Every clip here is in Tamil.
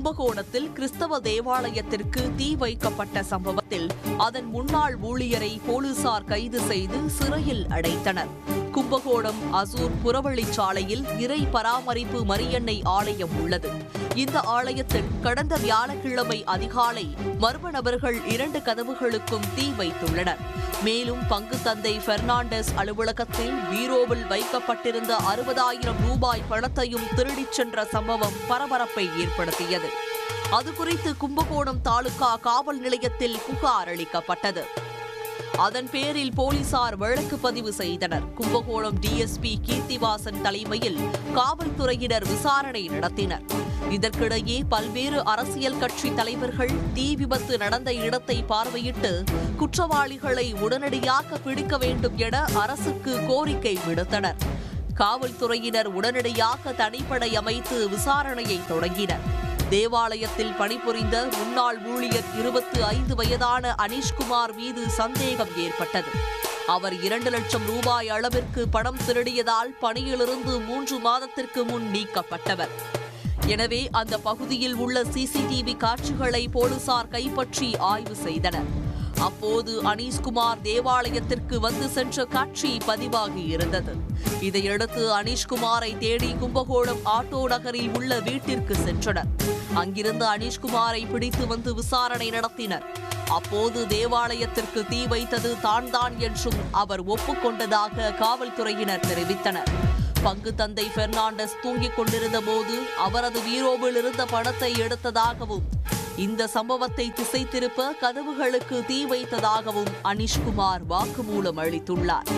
கும்பகோணத்தில் கிறிஸ்தவ தேவாலயத்திற்கு தீ வைக்கப்பட்ட சம்பவத்தில் அதன் முன்னாள் ஊழியரை போலீசார் கைது செய்து சிறையில் அடைத்தனர். கும்பகோணம் அசூர் புறவழிச்சாலையில் இறை பராமரிப்பு மரியன்னை ஆலயம் உள்ளது. இந்த ஆலயத்தில் கடந்த வியாழக்கிழமை அதிகாலை மர்ம நபர்கள் 2 கதவுகளுக்கும் தீ வைத்துள்ளனர். மேலும் பங்கு தந்தை பெர்னாண்டஸ் அலுவலகத்தில் பீரோவில் வைக்கப்பட்டிருந்த 60,000 ரூபாய் பணத்தையும் திருடிச் சென்ற சம்பவம் பரபரப்பை ஏற்படுத்தியது. அதுகுறித்து கும்பகோணம் தாலுகா காவல் நிலையத்தில் புகார் அளிக்கப்பட்டது. அதன் பேரில் போலீசார் வழக்கு பதிவு செய்தனர். கும்பகோணம் டிஎஸ்பி கீர்த்திவாசன் தலைமையில் காவல்துறையினர் விசாரணை நடத்தினர். இதற்கிடையே பல்வேறு அரசியல் கட்சி தலைவர்கள் தீ விபத்து நடந்த இடத்தை பார்வையிட்டு குற்றவாளிகளை உடனடியாக பிடிக்க வேண்டும் என அரசுக்கு கோரிக்கை விடுத்தனர். காவல்துறையினர் உடனடியாக தனிப்படை அமைத்து விசாரணையை தொடங்கினர். தேவாலயத்தில் பணிபுரிந்த முன்னாள் ஊழியர் 25 வயதான அனீஷ்குமார் மீது சந்தேகம் ஏற்பட்டது. அவர் 2 லட்சம் ரூபாய் அளவிற்கு பணம் திருடியதால் பணியிலிருந்து 3 மாதத்திற்கு முன் நீக்கப்பட்டவர். எனவே அந்த பகுதியில் உள்ள சிசிடிவி காட்சிகளை போலீசார் கைப்பற்றி ஆய்வு செய்தனர். அப்போது அனீஷ்குமார் தேவாலயத்திற்கு வந்து சென்ற காட்சி பதிவாகி இருந்தது. இதையடுத்து அனீஷ்குமாரை தேடி கும்பகோணம் ஆட்டோ நகரில் உள்ள வீட்டிற்கு சென்றனர். அங்கிருந்து அனீஷ்குமாரை பிடித்து வந்து விசாரணை நடத்தினர். அப்போது தேவாலயத்திற்கு தீ வைத்தது தான் என்றும் அவர் ஒப்புக்கொண்டதாக காவல்துறையினர் தெரிவித்தனர். பங்கு தந்தை பெர்னாண்டஸ் தூங்கிக் கொண்டிருந்த போது அவரது பீரோவில் இருந்த பணத்தை எடுத்ததாகவும் இந்த சம்பவத்தை திசை திருப்ப கதவுகளுக்கு தீ வைத்ததாகவும் அனீஷ்குமார் வாக்குமூலம் அளித்துள்ளார்.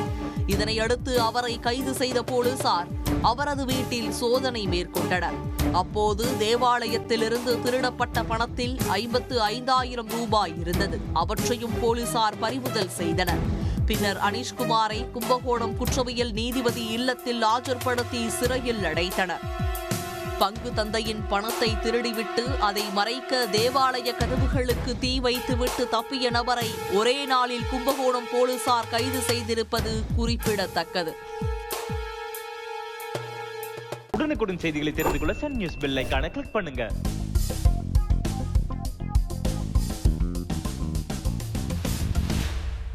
இதனையடுத்து அவரை கைது செய்த போலீசார் அவரது வீட்டில் சோதனை மேற்கொண்டனர். அப்போது தேவாலயத்திலிருந்து திருடப்பட்ட பணத்தில் 55,000 ரூபாய் இருந்தது. அவற்றையும் போலீசார் பறிமுதல் செய்தனர். பின்னர் அனீஷ்குமாரை கும்பகோணம் குற்றவியல் நீதிபதி இல்லத்தில் ஆஜர்படுத்தி சிறையில் அடைத்தனர். பங்கு தந்தையின் பணத்தை திருடிவிட்டு அதை மறைக்க தேவாலய கதவுகளுக்கு தீ வைத்துவிட்டு தப்பிய நபரை ஒரே நாளில் கும்பகோணம் போலீசார் கைது செய்திருப்பது குறிப்பிடத்தக்கது. உடனுக்குடன் செய்திகளை தெரிந்து கொள்ள சன் நியூஸ் பெல் ஐகானை கிளிக் பண்ணுங்க.